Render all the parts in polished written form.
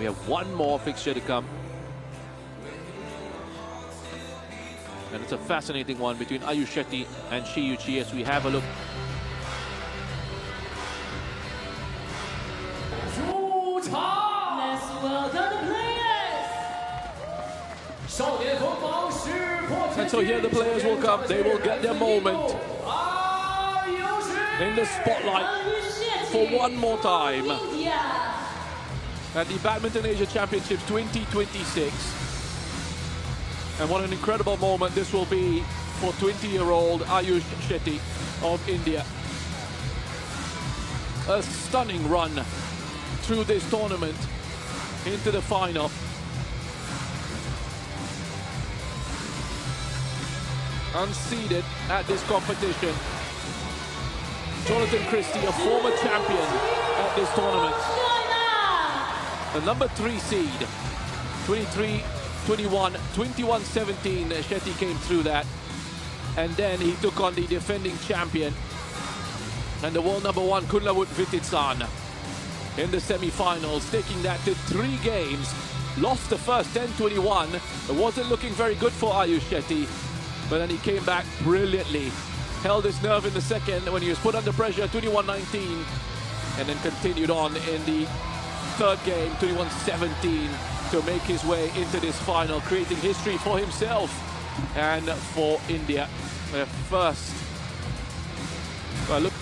have one more fixture to come. And it's a fascinating one between Ayush Shetty and Qi2 as we have a look. Let's welcome the players. And so here the players will come. They will get their moment in the spotlight for one more time at the Badminton Asia Championships 2026. And what an incredible moment this will be for 20-year-old Ayush Shetty of India. A stunning run through this tournament into the final. Unseeded at this competition. Jonathan Christie, a former champion at this tournament. The number 3 seed, 23-21, 21-17, Shetty came through that. And then he took on the defending champion and the world number 1, Kunlavut Vititsan, in the semi-finals, taking that to 3 games. Lost the first 10-21. It wasn't looking very good for Ayush Shetty, but then he came back brilliantly. Held his nerve in the second when he was put under pressure, 21-19, and then continued on in the third game, 21-17, to make his way into this final, creating history for himself and for India. Their first. Well, look.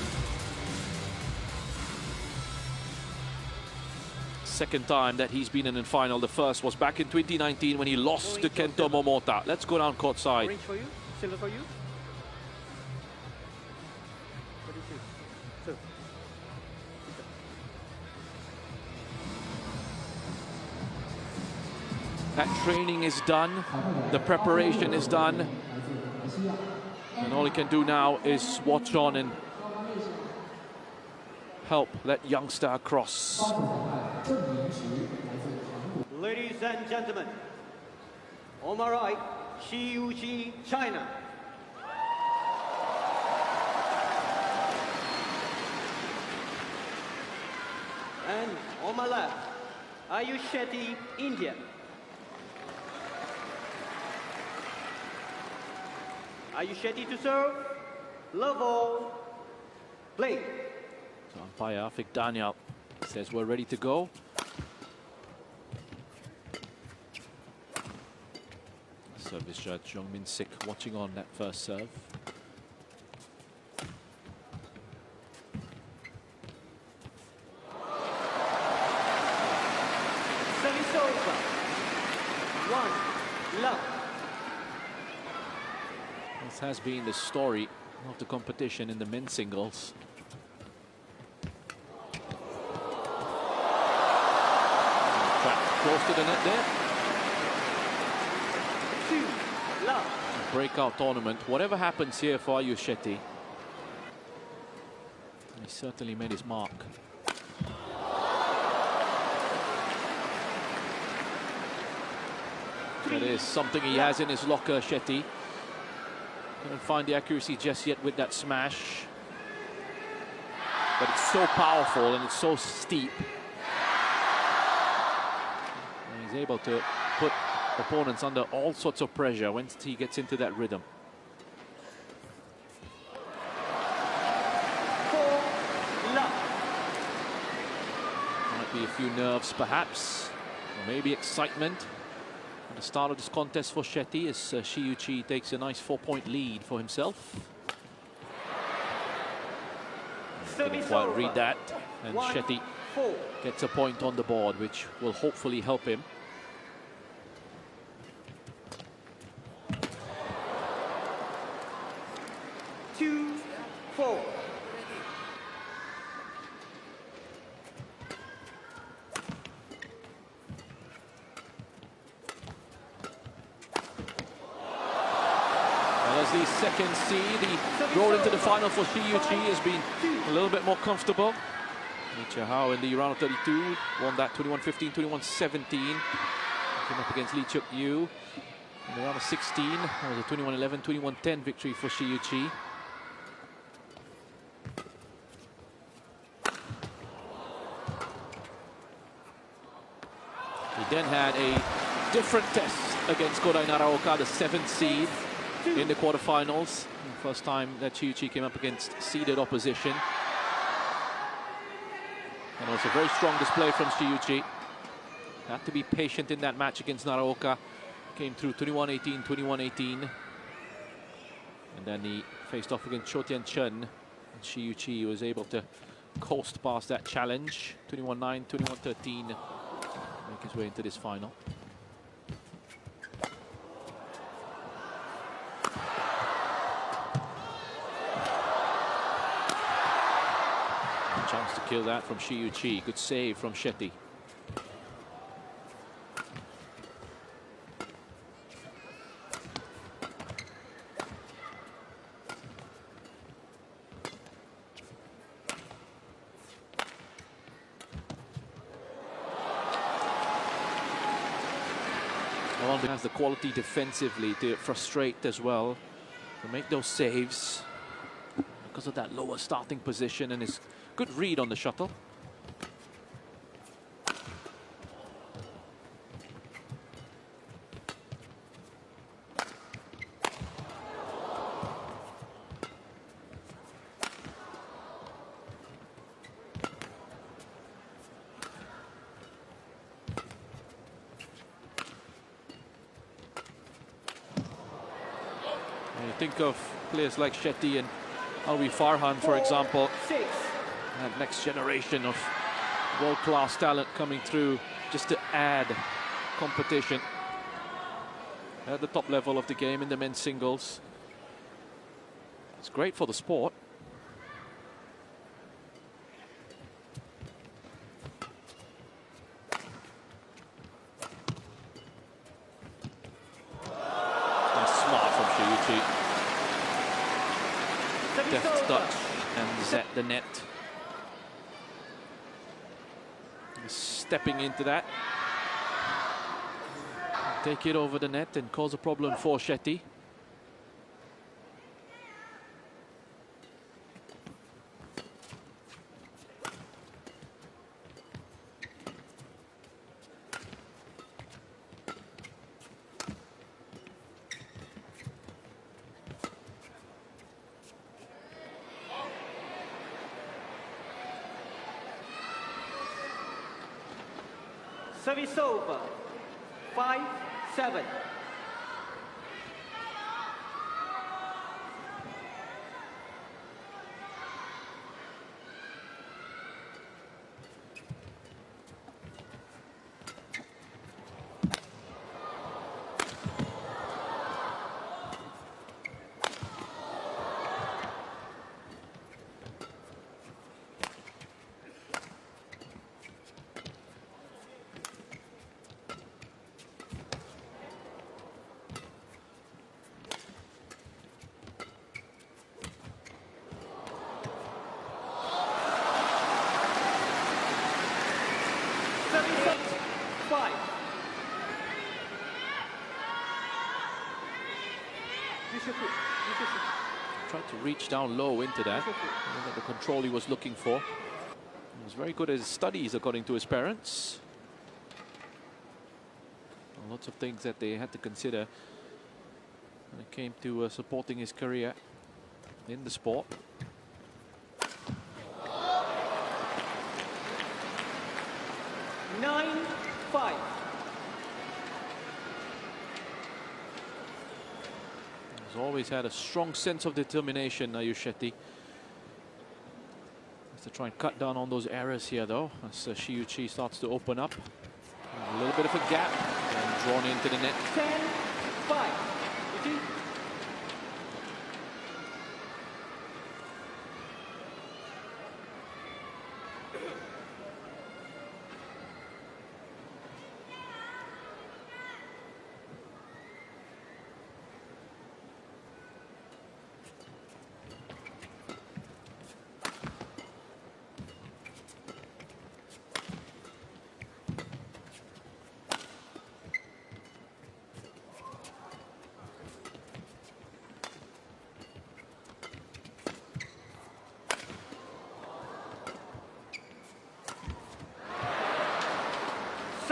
Second time that he's been in the final. The first was back in 2019 when he lost to Kento Momota. Let's go down courtside. Orange for you, silver for you. What do you see? That training is done. The preparation is done. And all he can do now is watch on and help that youngster across. Ladies and gentlemen, on my right, Qi2, China. And on my left, Ayush Shetty, India. Ayush Shetty to serve, love all, play. So umpire Afik Daniel says we're ready to go. Service judge Jong Min Sik watching on that first serve. Service over. 1 love. This has been the story of the competition in the men's singles. Close to the net there. 2 love. Breakout tournament. Whatever happens here for Ayush Shetty, he certainly made his mark. That is something he has in his locker, Shetty. Couldn't find the accuracy just yet with that smash. But it's so powerful and it's so steep. And he's able to put opponents under all sorts of pressure once he gets into that rhythm. 4 love. Might be a few nerves perhaps, or maybe excitement at the start of this contest for Shetty as Qi2 takes a nice 4-point lead for himself. Didn't quite read that, and Shetty gets a point on the board, which will hopefully help him. As the second seed, the road into the final for Qi2 has been a little bit more comfortable. Lee Chia-hao in the round of 32 won that 21-15, 21-17. Came up against Lee Chuk-yu in the round of 16. That was a 21-11, 21-10 victory for Qi2. He then had a different test against Kodai Naraoka, the 7th seed in the quarterfinals. First time that Qi2 came up against seeded opposition. And also very strong display from Qi2. Had to be patient in that match against Naraoka. Came through 21-18, 21-18. And then he faced off against Cho Tian-chen. And Qi2 was able to coast past that challenge. 21-9, 21-13. Make his way into this final. Chance to kill that from Qi2. Good save from Shetty. Well, he has the quality defensively to frustrate as well, to make those saves because of that lower starting position and his good read on the shuttle. And you think of players like Shetty and Alwi Farhan, for example. That next generation of world-class talent coming through just to add competition at the top level of the game in the men's singles. It's great for the sport. And smart from Qi2. Deft touch and zet the net. Stepping into that. Take it over the net and cause a problem for Shetty. Service over. 5-7. Tried to reach down low into that. The control he was looking for. He was very good at his studies, according to his parents. Lots of things that they had to consider when it came to supporting his career in the sport. Nine, 5. He's always had a strong sense of determination, Ayush Shetty. Has to try and cut down on those errors here, though, as Qi2 starts to open up. A little bit of a gap and drawn into the net. 10-5.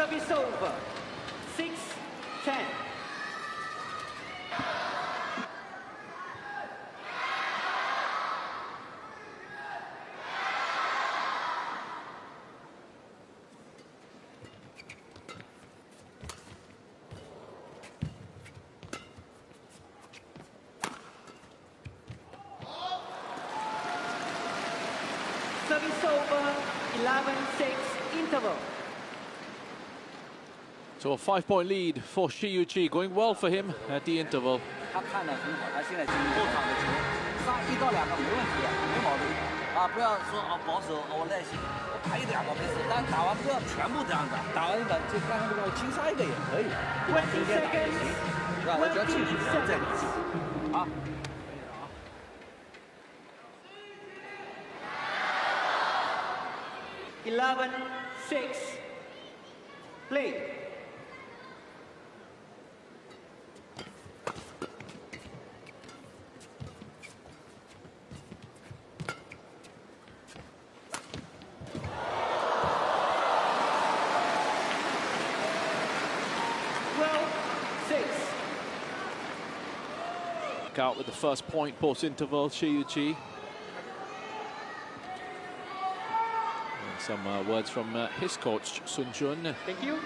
Service over. 6-10. Service over. 11-6 interval. So a 5-point lead for Qi2, going well for him at the interval. 他看得很好，他现在进后场的球，上1到2个没问题，没毛病。啊，不要说保守，我耐心，我打1、2个没事，但打完不要全部这样子，打完一个就刚刚这个轻杀1个也可以，中间打也行，是吧？我只要进去再打。好。 11-6. Play. Out with the first point post-interval, Qi2. Some words from his coach, Sun Jun. Thank you.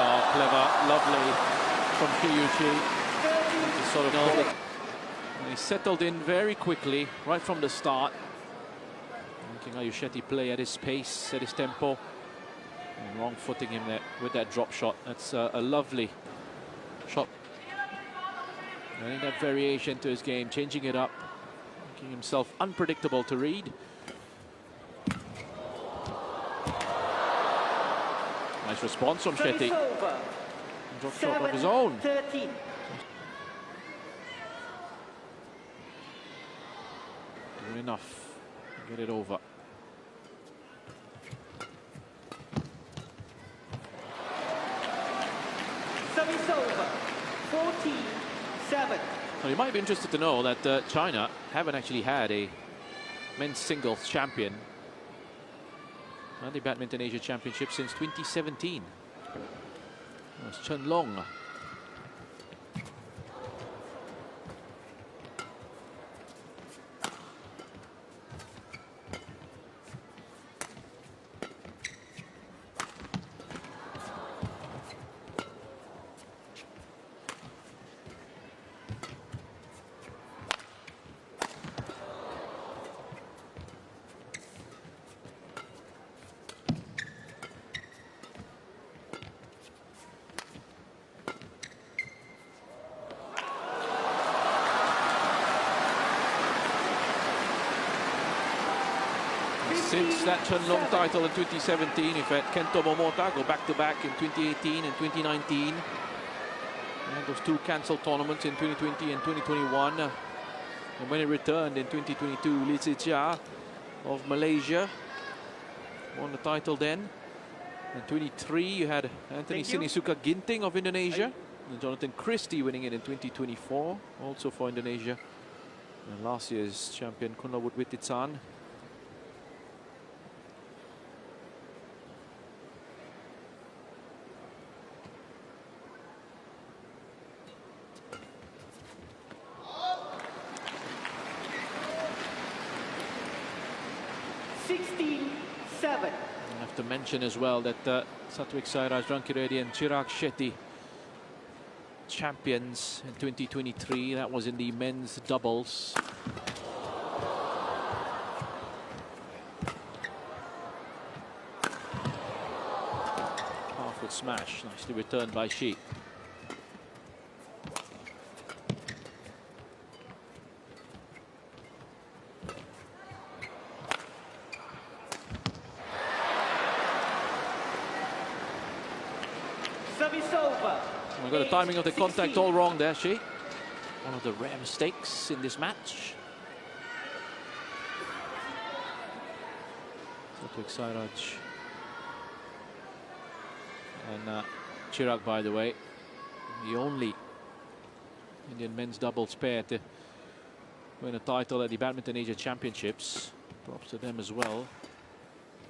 Oh, clever, lovely from Qi2. Sort of know that. He settled in very quickly, right from the start. Making Ayush Shetty play at his pace, at his tempo. And wrong footing him there with that drop shot. That's a lovely shot. Adding that variation to his game, changing it up, making himself unpredictable to read. Nice response from Shetty. Drop shot of his own. 13. Doing enough to get it over. Service over. 14-7. Well, you might be interested to know that China haven't actually had a men's singles champion at the Badminton Asia Championship since 2017. It was Chen Long. Since that Chen Long title in 2017, if had Kento Momota go back-to-back in 2018 and 2019. And those two cancelled tournaments in 2020 and 2021. And when he returned in 2022, Li Zijia of Malaysia won the title then. In 23, you had Anthony Sinisuka Ginting of Indonesia. And Jonathan Christie winning it in 2024, also for Indonesia. And last year's champion, Kunlavut Wititsan. I have to mention as well that Satwik Sairaj Rankireddy and Chirag Shetty, champions in 2023. That was in the men's doubles. Half-foot smash, nicely returned by Qi. We've got the timing of the contact all wrong there, Qi. One of the rare mistakes in this match. Sairaj and Chirag, by the way, the only Indian men's doubles pair to win a title at the Badminton Asia Championships. Props to them as well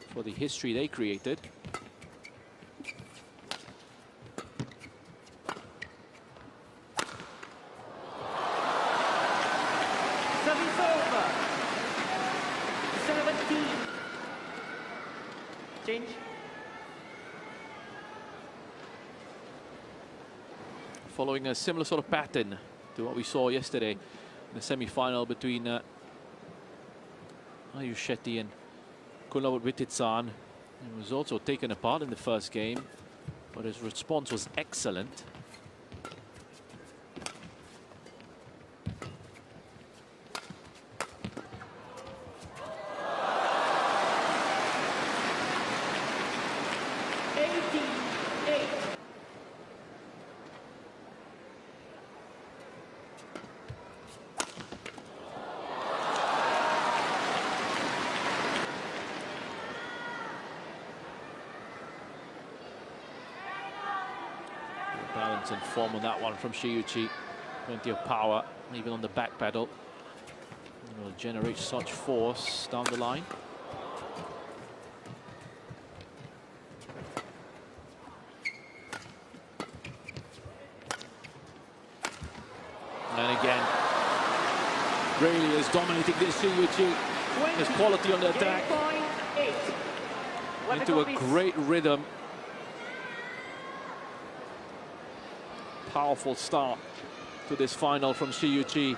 for the history they created. Service over. 17. Change. Following a similar sort of pattern to what we saw yesterday in the semi-final between Ayush Shetty and Qi2. He was also taken apart in the first game, but his response was excellent. Balance and form on that one from Qi2. Plenty of power, even on the back pedal. It will generate such force down the line. And again, really is dominating this Qi2. His quality on the attack. Into a great rhythm. Powerful start to this final from Qi2.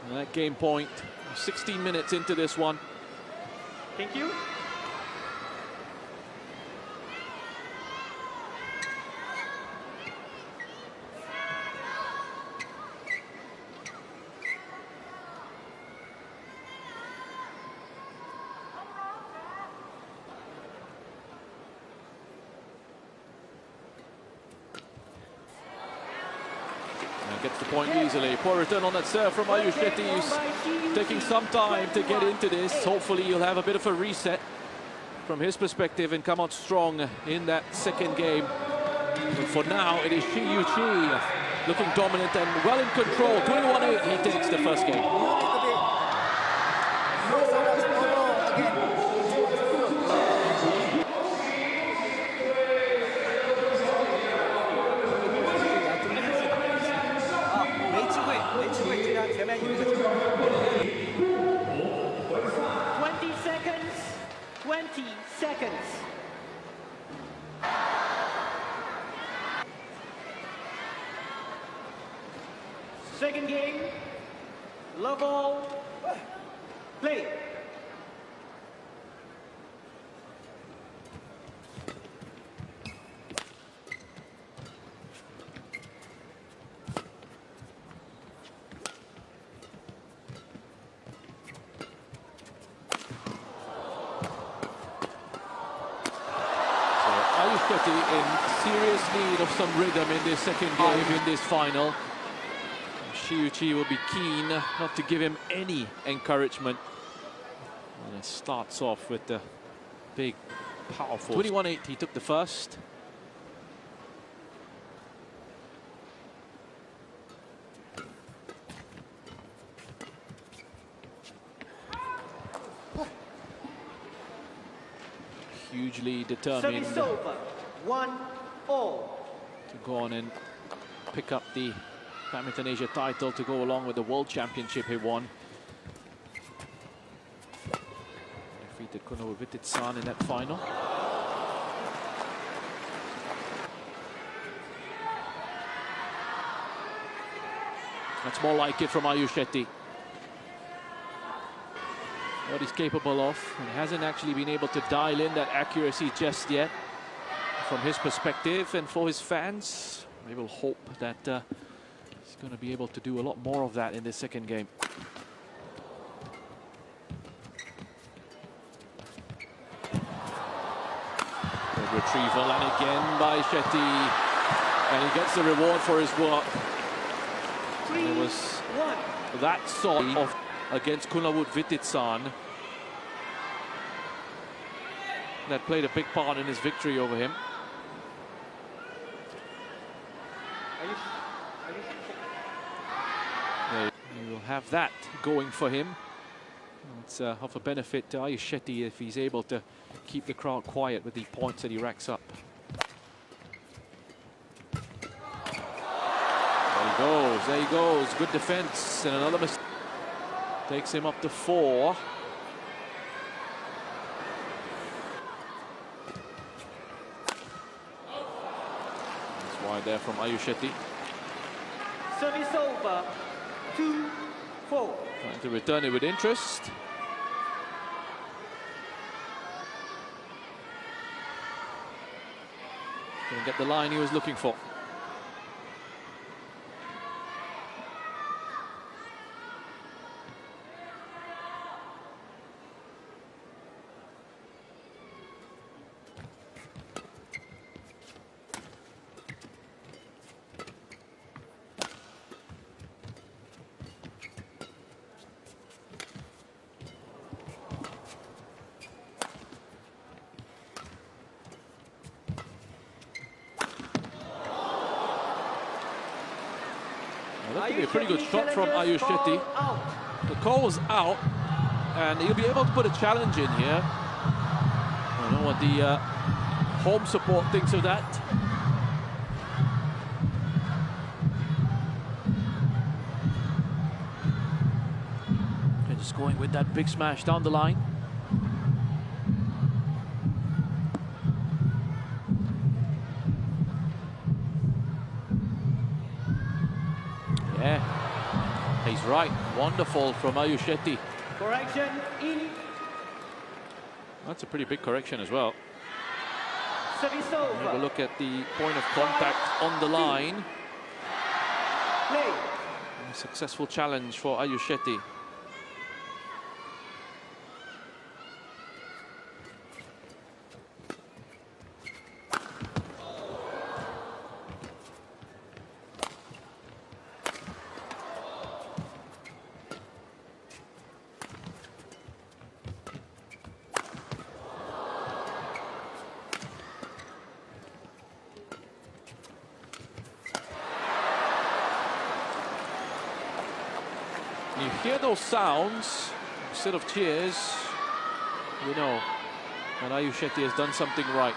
And that game point, 16 minutes into this one. Thank you. Gets the point easily. Poor return on that serve from Ayush Shetty. He's taking some time to get into this. Hopefully he'll have a bit of a reset from his perspective and come out strong in that second game. But for now, it is Qi2 looking dominant and well in control. 21-8, he takes the first game. Second game, love ball, play. Ayush Shetty in serious need of some rhythm in this second game, in this final. Qi2 will be keen not to give him any encouragement. And it starts off with the big, powerful 21-8. He took the first. Hugely determined Service over. 1-all. to go on and pick up the Badminton Asia title to go along with the World Championship he won. Defeated Qi2 in that final. That's more like it from Ayush Shetty. What he's capable of. He hasn't actually been able to dial in that accuracy just yet. From his perspective and for his fans, we will hope that he's going to be able to do a lot more of that in this second game. Good retrieval, and again by Shetty. And he gets the reward for his work. And it was that sort of against Qi2. that played a big part in his victory over him. He will have that going for him. It's of a benefit to Ayush Shetty if he's able to keep the crowd quiet with the points that he racks up. There he goes, good defense, and another mistake. Takes him up to 4. That's wide there from Ayush Shetty. Service over. 2-4. Trying to return it with interest. Couldn't get the line he was looking for. That could be a pretty good shot from Ayush Shetty. The call was out, and he'll be able to put a challenge in here. I don't know what the home support thinks of that. And just going with that big smash down the line. Yeah, he's right. Wonderful from Ayush Shetty. Correction in. That's a pretty big correction as well. Service over. Have a look at the point of contact on the line. Play. A successful challenge for Ayush Shetty. You hear those sounds, instead of cheers, you know that Ayush Shetty has done something right.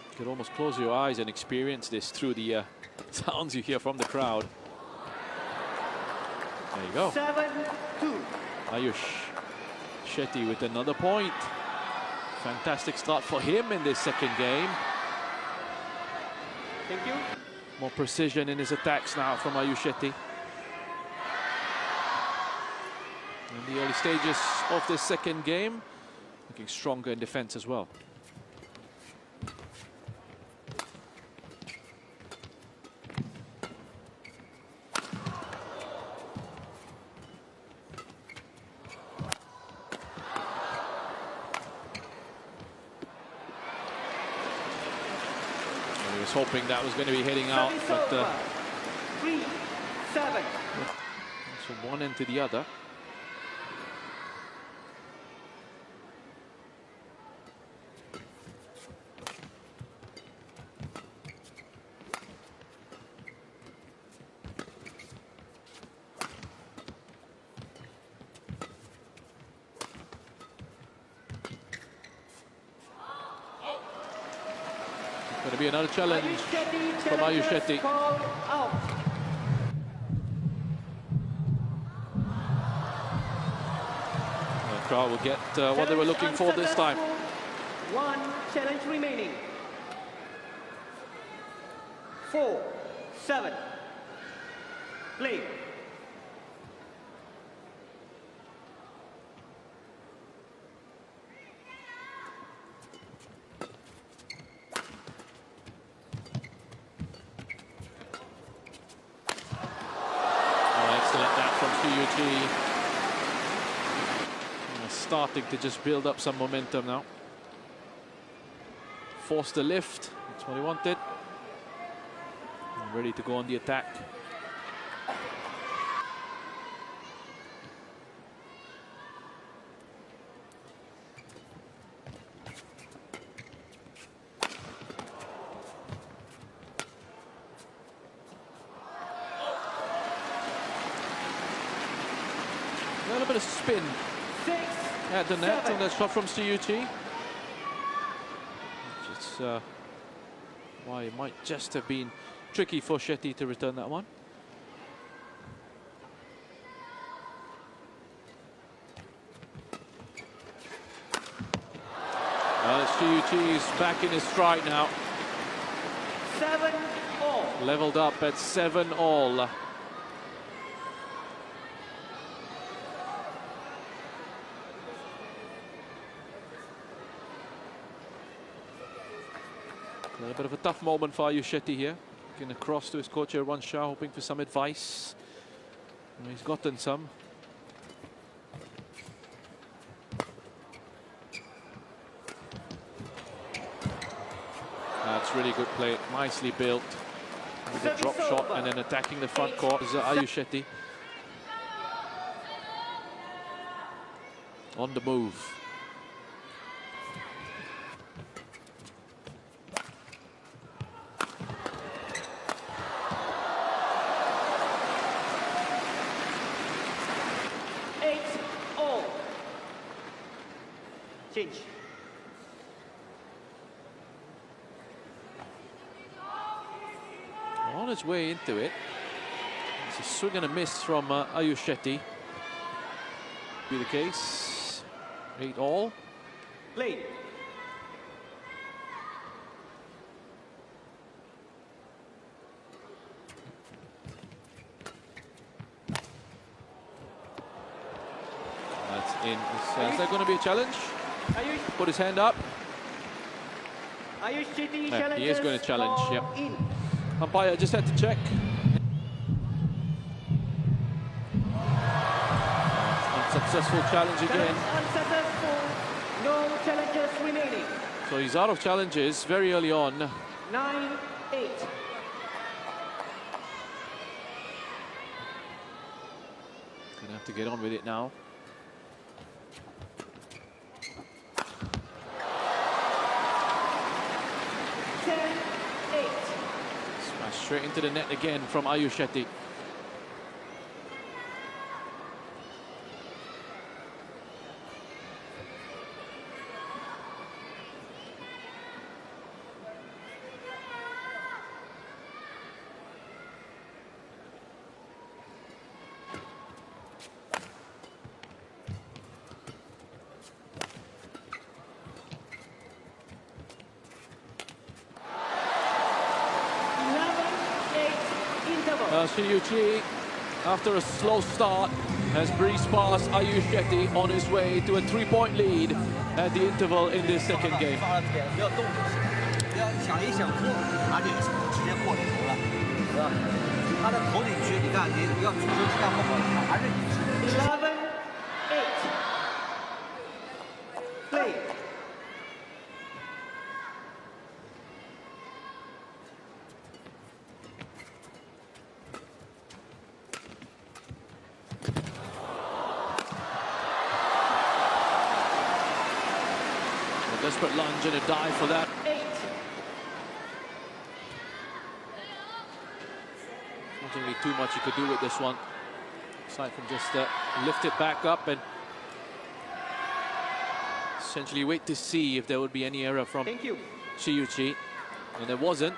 You could almost close your eyes and experience this through the sounds you hear from the crowd. There you go. 7-2. Ayush Shetty with another point. Fantastic start for him in this second game. Thank you. More precision in his attacks now from Ayush Shetty. In the early stages of this second game, looking stronger in defense as well. He was hoping that was going to be heading out, but 3-7. from one end to the other. Going to be another challenge from Ayush Shetty. The crowd will get what they were looking for this time. One challenge remaining. 4-7. Play. Qi2 starting to just build up some momentum now. Forced the lift, that's what he wanted. And ready to go on the attack. little bit of spin 6, at the net 7. on that shot from Qi2. It's why it might just have been tricky for Shetty to return that one. Well, Qi2 is back in his stride now. 7-all. Leveled up at 7-all. A little bit of a tough moment for Ayush Shetty here. Looking across to his coach here, Ron Shah, hoping for some advice. And he's gotten some. That's really good play, nicely built. With a drop shot and then attacking the front court is Ayush Shetty. On the move. Change. On his way into it. It's a swing and a miss from Ayush Shetty. Be the case. 8-all. Play. That's in. Is that going to be a challenge? Ayush. Put his hand up. Ayush Shetty Yeah, he is going to challenge, for yep. in. Umpire just had to check. Unsuccessful challenge again. Challenge unsuccessful. No challenges remaining. So he's out of challenges very early on. 9-8. Gonna have to get on with it now. Smash straight into the net again from Ayush Shetty. Qi2, after a slow start, has breezed past Ayush Shetty on his way to a 3-point lead at the interval in this second game. 不要动就行，不要想一想破，他就直接过头了，是吧？他的头顶区，你看，你要主球质量不好，他还是一直。 11-8. Play. A desperate lunge and a dive for that. 8. Not really too much he could do with this one, aside from just lift it back up and essentially wait to see if there would be any error from Thank you. Qi2, and there wasn't.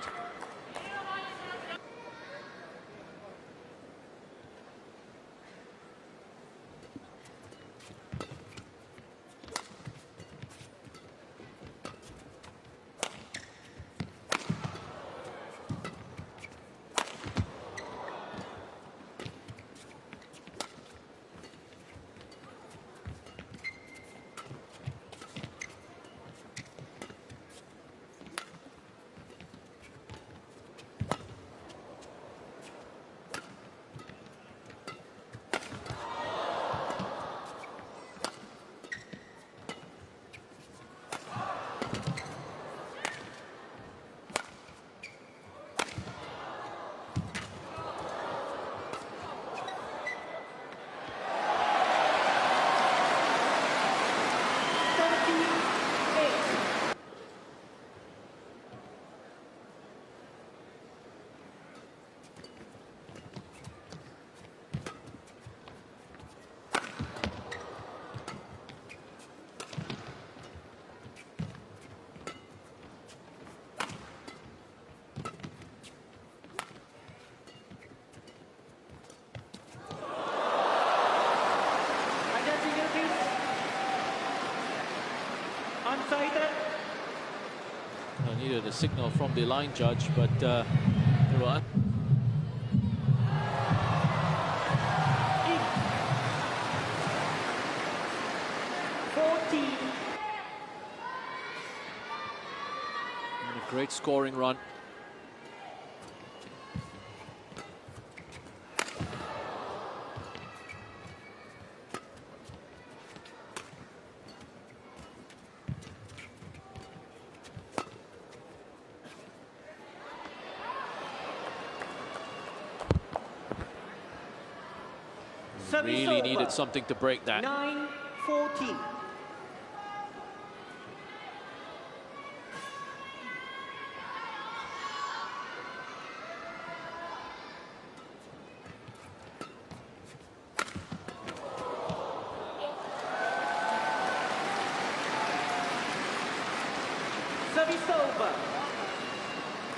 decided. I needed a signal from the line judge, but they were 14. a great scoring run. Really needed something to break that. 9-14. Service over.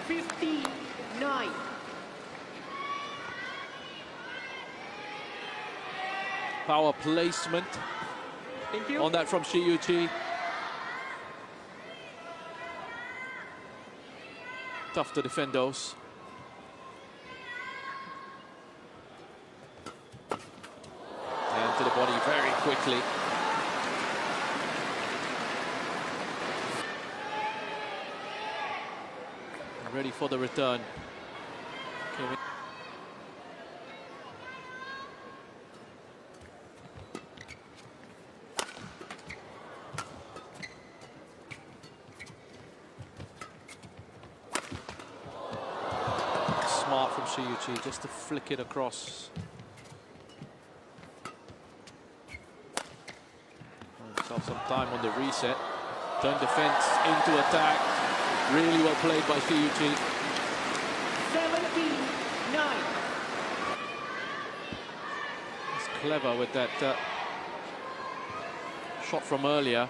59. Power placement Thank you. on that from Qi2. Tough to defend those. And to the body very quickly. Ready for the return. Okay. Smart from Qi2 just to flick it across. Himself some time on the reset. Turn defense into attack. Really well played by Qi2. 17-9. He's clever with that shot from earlier.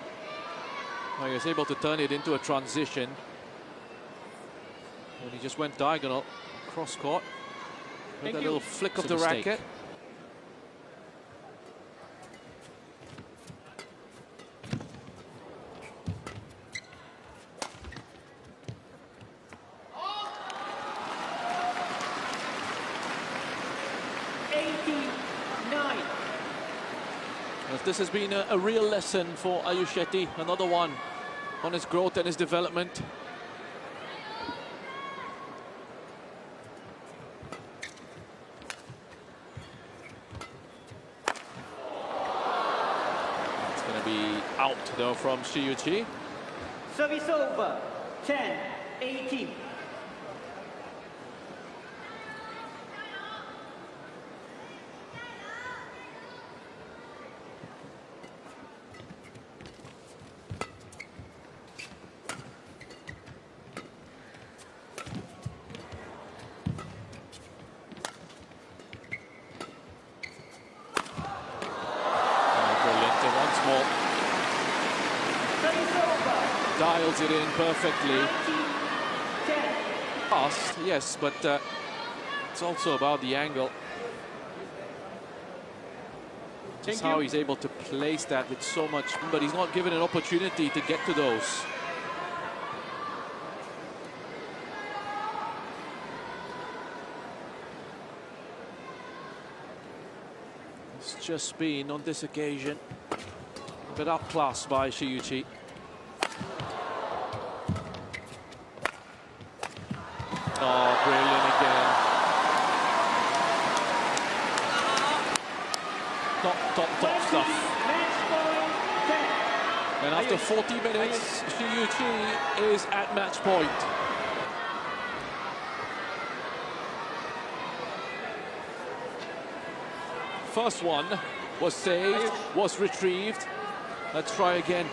He was able to turn it into a transition. And he just went diagonal, cross court, with a little flick of the racket. This has been a real lesson for Ayush Shetty, another one on his growth and his development. It's going to be out though from Qi2. Service over. 10-18. Dials it in perfectly. Fast, yes, but it's also about the angle. Just how he's able to place that with so much, but he's not given an opportunity to get to those. It's just been, on this occasion, a bit outclassed by Qi2. Oh, brilliant again. Top stuff. And after 40 minutes, Qi2 is at match point. First one was saved, was retrieved. Let's try again.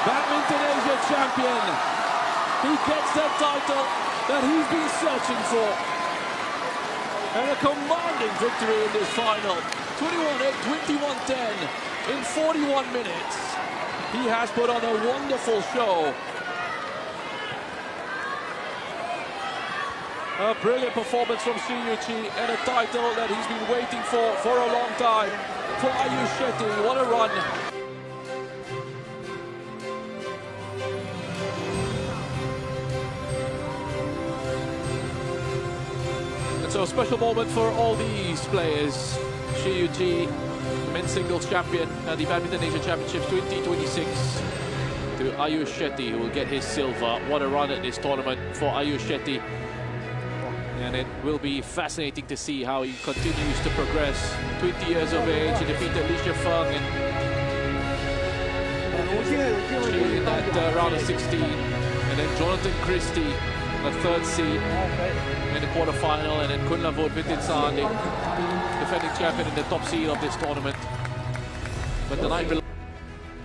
Badminton Asia champion. He gets that title that he's been searching for. And a commanding victory in this final. 21-8, 21-10 in 41 minutes. He has put on a wonderful show. A brilliant performance from Qi2 and a title that he's been waiting for a long time. For Ayush Shetty, what a run. And so a special moment for all these players. Qi2, men's singles champion at the Badminton Asian Championships 2026. To Ayush Shetty, who will get his silver. What a run at this tournament for Ayush Shetty. And it will be fascinating to see how he continues to progress. 20 years of age, he defeated Li Shifeng in that round of 16. And then Jonathan Christie, the third seed in the quarterfinal. And then Kunlavut Vitinsan, the defending champion in the top seed of this tournament. But the night below.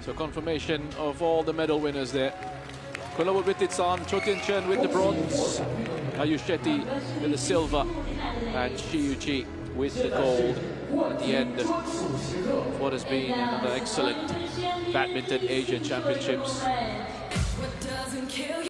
So confirmation of all the medal winners there. Kunlavut Vitinsan, Cho Tien-chen with the bronze, Ayush Shetty with the silver, and Qi2 with the gold at the end of what has been another excellent Badminton Asian Championships.